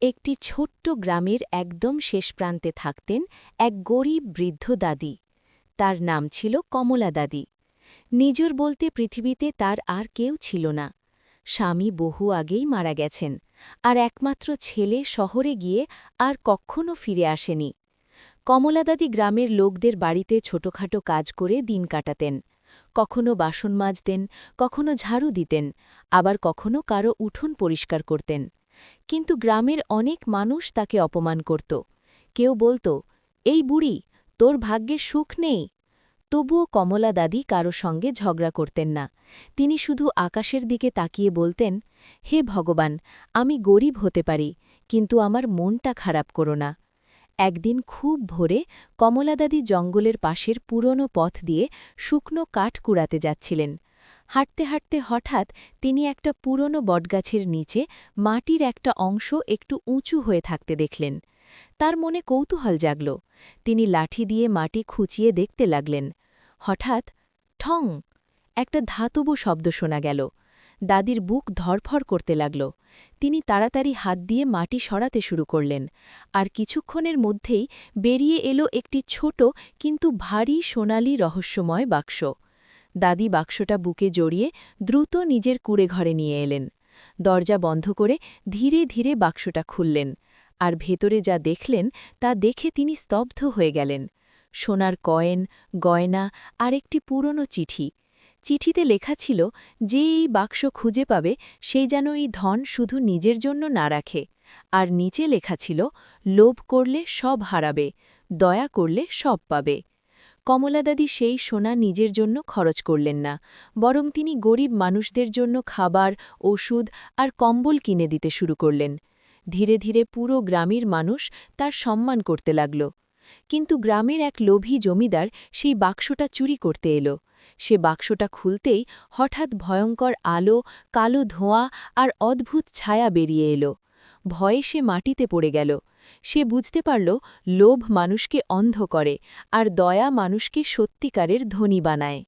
একটি ছোট্ট গ্রামের একদম শেষ প্রান্তে থাকতেন এক গরিব বৃদ্ধ দাদি। তার নাম ছিল কমলা দাদি। নিজের বলতে পৃথিবীতে তার আর কেউ ছিল না। স্বামী বহু আগেই মারা গেছেন, আর একমাত্র ছেলে শহরে গিয়ে আর কখনো ফিরে আসেনি। কমলা দাদি গ্রামের লোকদের বাড়িতে ছোটখাটো কাজ করে দিন কাটাতেন। কখনো বাসন মাজতেন, কখনো ঝাড়ু দিতেন, আবার কখনো কারো উঠোন পরিষ্কার করতেন। কিন্তু গ্রামের অনেক মানুষ তাকে অপমান করত। কেউ বলত, এই বুড়ি, তোর ভাগ্যে সুখ নেই। তবুও কমলা দাদি কারো সঙ্গে ঝগড়া করতেন না। তিনি শুধু আকাশের দিকে তাকিয়ে বলতেন, হে ভগবান, আমি গরিব হতে পারি, কিন্তু আমার মনটা খারাপ করো না। একদিন খুব ভোরে কমলা দাদি জঙ্গলের পাশের পুরনো পথ দিয়ে শুকনো কাঠ কুড়াতে যাচ্ছিলেন। হাঁটতে হাঁটতে হঠাৎ তিনি একটা পুরনো বটগাছের নিচে মাটির একটা অংশ একটু উঁচু হয়ে থাকতে দেখলেন। তার মনে কৌতূহল জাগল। তিনি লাঠি দিয়ে মাটি খুঁচিয়ে দেখতে লাগলেন। হঠাৎ ঠং একটা ধাতব শব্দ শোনা গেল। দাদির বুক ধরফর করতে লাগল। তিনি তাড়াতাড়ি হাত দিয়ে মাটি সরাতে শুরু করলেন, আর কিছুক্ষণের মধ্যেই বেরিয়ে এলো একটি ছোট কিন্তু ভারী সোনালি রহস্যময় বাক্স। দাদি বাক্সটা বুকে জড়িয়ে দ্রুত নিজের কুঁড়েঘরে নিয়ে এলেন। দরজা বন্ধ করে ধীরে ধীরে বাক্সটা খুললেন, আর ভেতরে যা দেখলেন তা দেখে তিনি স্তব্ধ হয়ে গেলেন। সোনার কয়েন, গয়না আর একটি পুরনো চিঠি। চিঠিতে লেখা ছিল, যে এই বাক্স খুঁজে পাবে সেই যেন এই ধন শুধু নিজের জন্য না রাখে। আর নিচে লেখা ছিল, লোভ করলে সব হারাবে, দয়া করলে সব পাবে। কমলা দাদি সেই সোনা নিজের জন্য খরচ করলেন না, বরং তিনি গরিব মানুষদের জন্য খাবার, ওষুধ আর কম্বল কিনে দিতে শুরু করলেন। ধীরে ধীরে পুরো গ্রামের মানুষ তার সম্মান করতে লাগল। কিন্তু গ্রামের এক লোভী জমিদার সেই বাক্সটা চুরি করতে এলো। সে বাক্সটা খুলতেই হঠাৎ ভয়ঙ্কর আলো, কালো ধোঁয়া আর অদ্ভুত ছায়া বেরিয়ে এলো। ভয়ে সে মাটিতে পড়ে গেল। সে বুঝতে পারল, লোভ মানুষকে অন্ধ করে, আর দয়া মানুষকে সত্যিকারের ধনী বানায়।